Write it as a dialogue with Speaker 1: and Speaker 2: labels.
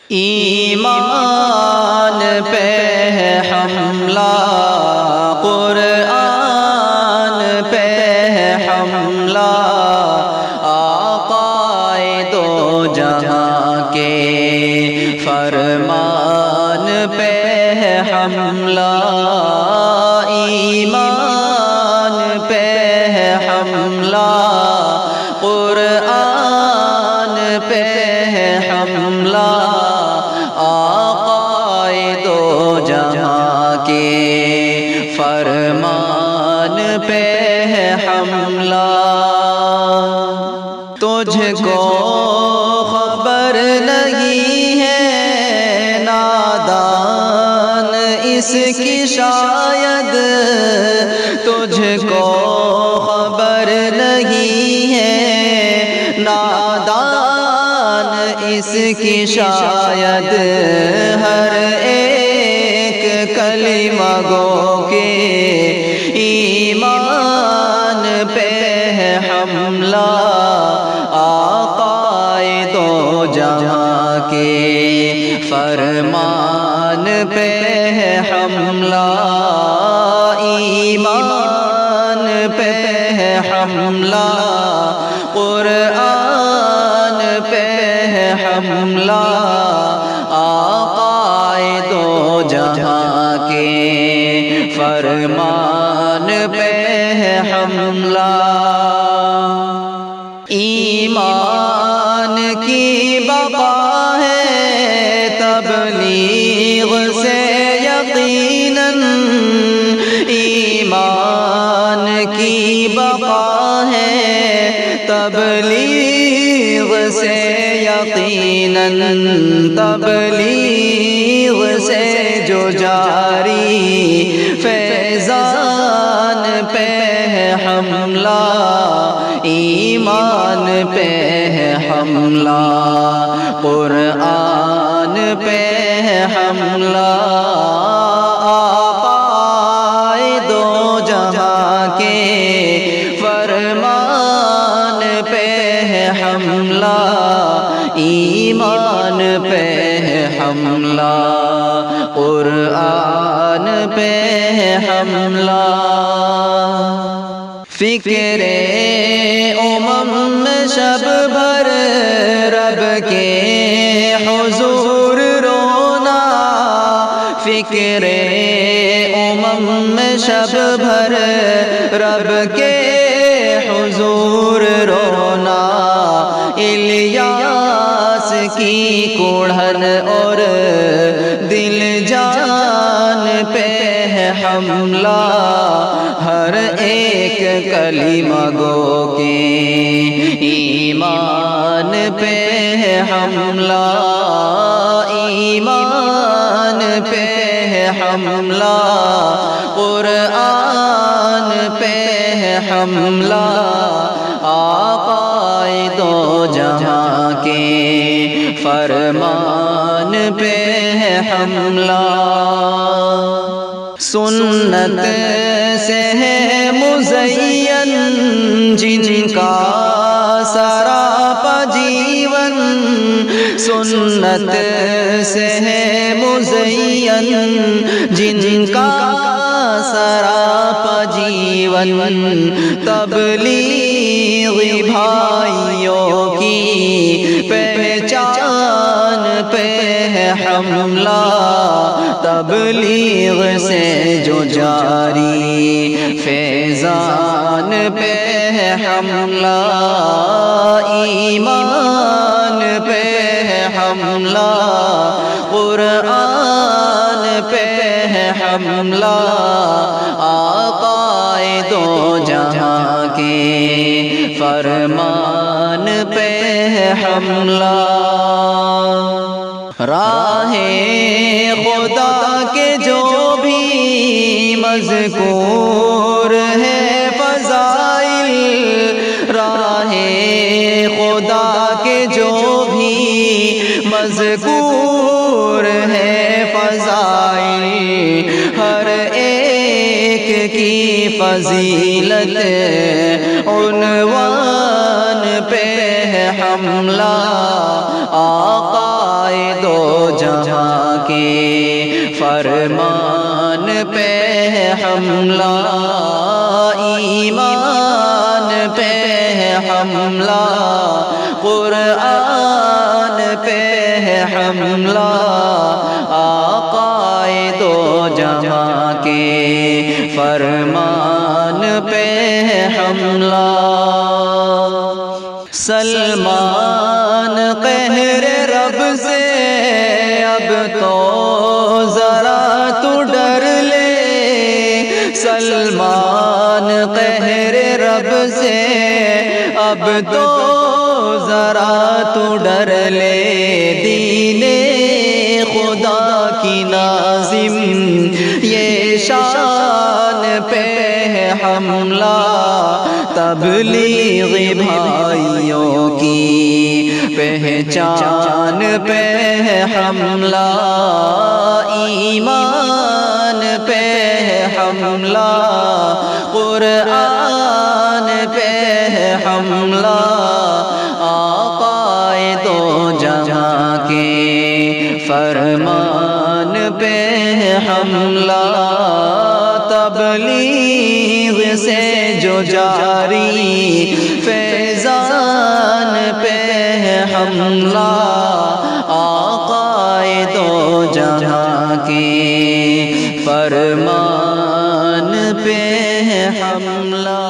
Speaker 1: ایمان پہ ہے حملہ، قرآن پہ ہے حملہ، آقائے دو جہاں کے فرمان پہ ہے حملہ، ایمان پہ ہے حملہ، قرآن پہ ہے حملہ، آقائے دو جہاں کے فرمان پہ ہے حملہ۔ تجھ کو خبر نہیں ہے نادان اس کی شاید، تجھ کو خبر نہیں ہے نادان اس کی شاید، ہر ایک کلمہ گو کے ایمان پہ ہے حملہ، آقائے دو جہاں کے فرمان پہ ہے حملہ، ایمان پہ ہے حملہ، قرآن پہ ہے حملہ، آقائے دو جہاں کے فرمان پہ ہے حملہ۔ ایمان کی بقا ہے تبلیغ سے یقیناً، ایمان کی بقا ہے تبلیغ سے یقیناً، تبلیغ سے جو جاری فیضان پہ ہے حملہ، ایمان پہ ہے حملہ، قرآن پہ ہے حملہ، آقائے دو جہاں کے فرمان پہ ہے حملہ، ایمان پہ ہے حملہ، قرآن پہ ہے حملہ۔ فکر میں شب بھر رب کے حضور رونا، فکر میں شب بھر رب کے حضور رونا، الیاس کی کوڑھن اور دل جان پہ ہے حملہ، ہر ایک کلمہ گو کے ایمان پہ ہے حملہ، ایمان پہ ہے حملہ، قرآن پہ ہے حملہ، آقائے دو جہاں کے فرمان پہ ہے حملہ۔ سنت سے ہے مزین جن کا سراپا جیون، سنت سے ہے مزین جن کا سراپا جیون، تبلیغی بھائیوں کی پہچان پہ ہے حملہ، تبلیغ سے جو جاری فیضان پہ ہے حملہ، ایمان پہ ہے حملہ، قرآن پہ ہے حملہ، آقائے دو جہاں کے فرمان پہ ہے حملہ۔ راہ خدا کے جو بھی مذکور ہے فضائل، راہ خدا کے جو بھی مذکور ہے فضائل، ہر ایک کی فضیلت عنوان پہ ہے حملہ، آقا دو جہاں کے فرمان پہ ہے حملہ، ایمان پہ ہے حملہ، قرآن پہ ہے حملہ، آقا دو جہاں کے فرمان پہ ہے حملہ۔ سلمان قہر رب سے اب تو ذرا تو ڈر لے، سلمان قہر رب سے اب تو ذرا تو ڈر لے، دین خدا کی ناظم یہ شان پہ ہے حملہ، تبلیغ بھائیوں کی پہچان پہ ہے حملہ، ایمان پہ ہے حملہ، قرآن پہ ہے حملہ، آقا دو جہاں کے فرمان پہ ہے حملہ، تبلیغ سے جو جاری فیضان پہ ہے حملہ، آقا دو جہاں کے فرمان پہ ہے حملہ۔